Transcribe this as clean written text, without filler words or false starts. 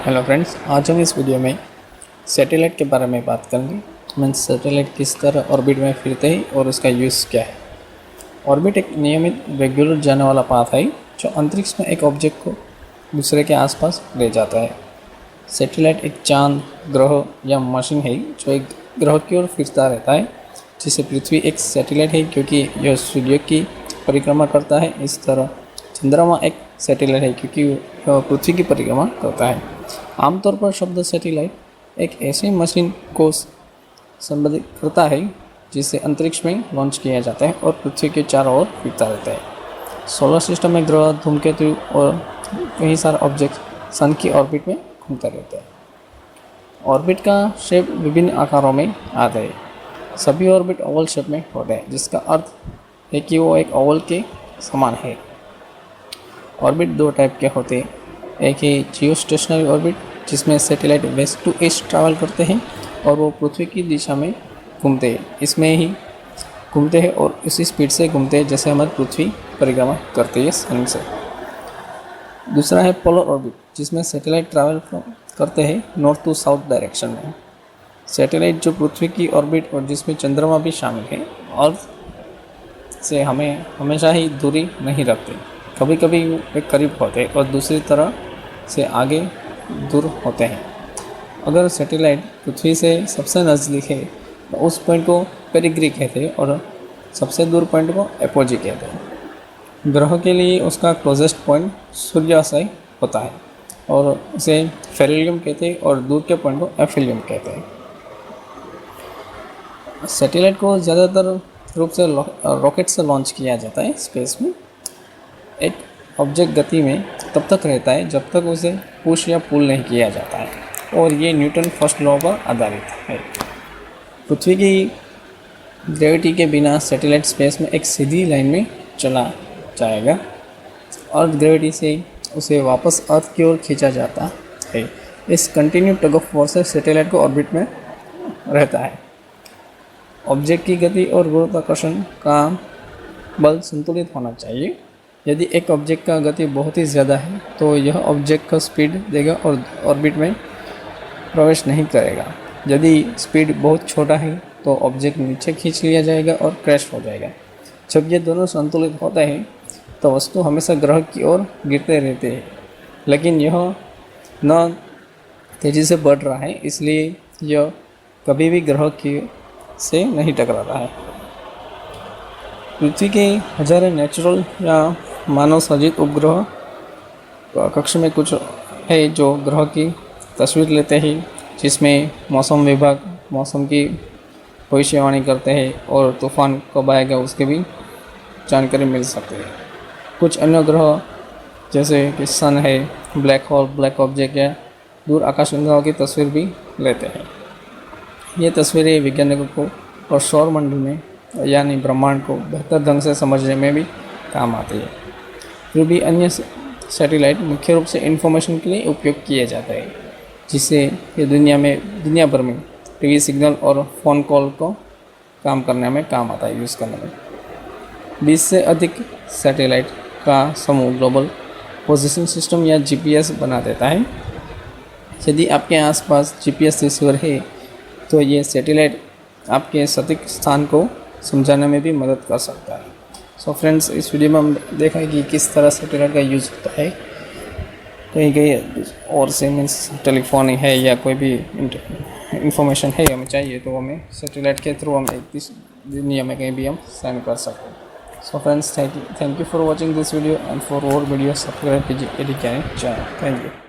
Hello friends, आज हम इस वीडियो में सैटेलाइट के बारे में बात करेंगे। मीन्स सैटेलाइट किस तरह ऑर्बिट में फिरते हैं और उसका यूज़ क्या है। ऑर्बिट एक नियमित रेगुलर जाने वाला पाथ है जो अंतरिक्ष में एक ऑब्जेक्ट को दूसरे के आसपास ले जाता है। सैटेलाइट एक चांद, ग्रह या मशीन है जो एक ग्रह की ओर फिरता रहता है। जिसे पृथ्वी एक सैटेलाइट है क्योंकि यह सूर्य की परिक्रमा करता है। इस तरह चंद्रमा एक सैटेलाइट है क्योंकि वह पृथ्वी की परिक्रमा करता है। आमतौर पर शब्द सैटेलाइट एक ऐसी मशीन को संबोधित करता है जिसे अंतरिक्ष में लॉन्च किया जाता है और पृथ्वी के चारों ओर फिरता रहता है। सोलर सिस्टम में ग्रह, धूमकेतु और कई सारे ऑब्जेक्ट सन की ऑर्बिट में घूमते रहते हैं। ऑर्बिट का शेप विभिन्न आकारों में आता है। सभी ऑर्बिट ओवल शेप में होते हैं, जिसका अर्थ है कि वो एक ओवल के समान है। ऑर्बिट दो टाइप के होते हैं। एक है जियो स्टेशनरी ऑर्बिट, जिसमें satellite west to east travel करते हैं और वो पृथ्वी की दिशा में घूमते हैं। इसमें ही घूमते हैं और उसी स्पीड से घूमते हैं जैसे हमारी पृथ्वी परिक्रमा करती है सन से। दूसरा है पोलर ऑर्बिट, जिसमें सैटेलाइट ट्रैवल करते हैं नॉर्थ टू साउथ डायरेक्शन में। सैटेलाइट जो पृथ्वी की ऑर्बिट और जिसमें चंद्रमा भी शामिल है, अर्थ से हमें हमेशा ही दूरी नहीं रखते। कभी कभी वे करीब होते हैं और दूसरी तरह से आगे दूर होते हैं। अगर सैटेलाइट पृथ्वी से सबसे नज़दीक है तो उस पॉइंट को पेरिग्री कहते हैं और सबसे दूर पॉइंट को एपोजी कहते हैं। ग्रह के लिए उसका क्लोजेस्ट पॉइंट सूर्याशय होता है और उसे फेरिलियम कहते हैं और दूर के पॉइंट को एफिलियम कहते हैं। सैटेलाइट को ज़्यादातर रूप से रॉकेट से लॉन्च किया जाता है स्पेस में। एक ऑब्जेक्ट गति में तब तक रहता है जब तक उसे पुश या पुल नहीं किया जाता है और ये न्यूटन फर्स्ट लॉ पर आधारित है। पृथ्वी की ग्रेविटी के बिना सैटेलाइट स्पेस में एक सीधी लाइन में चला जाएगा। अर्थ ग्रेविटी से उसे वापस अर्थ की ओर खींचा जाता है। इस कंटिन्यू टग ऑफ वॉर से सैटेलाइट को ऑर्बिट में रहता है। ऑब्जेक्ट की गति और गुरुत्वाकर्षण का बल संतुलित होना चाहिए। यदि एक ऑब्जेक्ट का गति बहुत ही ज़्यादा है तो यह ऑब्जेक्ट का स्पीड देगा और ऑर्बिट में प्रवेश नहीं करेगा। यदि स्पीड बहुत छोटा है तो ऑब्जेक्ट नीचे खींच लिया जाएगा और क्रैश हो जाएगा। जब ये दोनों संतुलित होते हैं तो वस्तु हमेशा ग्रह की ओर गिरते रहते हैं, लेकिन यह न तेज़ी से बढ़ रहा है, इसलिए यह कभी भी ग्रह की से नहीं टकराता है। पृथ्वी के हजारों नेचुरल या मानव सर्जित उपग्रह कक्ष में कुछ है जो ग्रह की तस्वीर लेते हैं, जिसमें मौसम विभाग मौसम की भविष्यवाणी करते हैं और तूफान कब आएगा उसके भी जानकारी मिल सकती है। कुछ अन्य ग्रह जैसे कि सन है, ब्लैक होल, ब्लैक ऑब्जेक्ट या दूर आकाशगंगाओं की तस्वीर भी लेते हैं। ये तस्वीरें वैज्ञानिकों को और सौरमंडल में यानी ब्रह्मांड को बेहतर ढंग से समझने में भी काम आती है। फिर भी अन्य सैटेलाइट मुख्य रूप से इंफॉर्मेशन के लिए उपयोग किए जाते हैं, जिससे ये दुनिया भर में टीवी सिग्नल और फ़ोन कॉल को काम करने में काम आता है, यूज़ करने में। 20 से अधिक सैटेलाइट का समूह ग्लोबल पोजीशन सिस्टम या जीपीएस बना देता है। यदि आपके आसपास जीपीएस रिसीवर है तो ये सैटेलाइट आपके सटीक स्थान को समझाने में भी मदद कर सकता है। सो फ्रेंड्स, इस वीडियो में हम देखा है कि किस तरह सैटेलाइट का यूज़ होता है। कहीं और से मीन्स टेलीफोन है या कोई भी इंफॉर्मेशन है हमें चाहिए तो हमें सैटेलाइट के थ्रू हम एक दुनिया में कहीं भी हम सेंड कर सकते हैं। So friends, thank you for watching this video and for और वीडियो सब्सक्राइब कीजिए एडी चैनल। Thank you.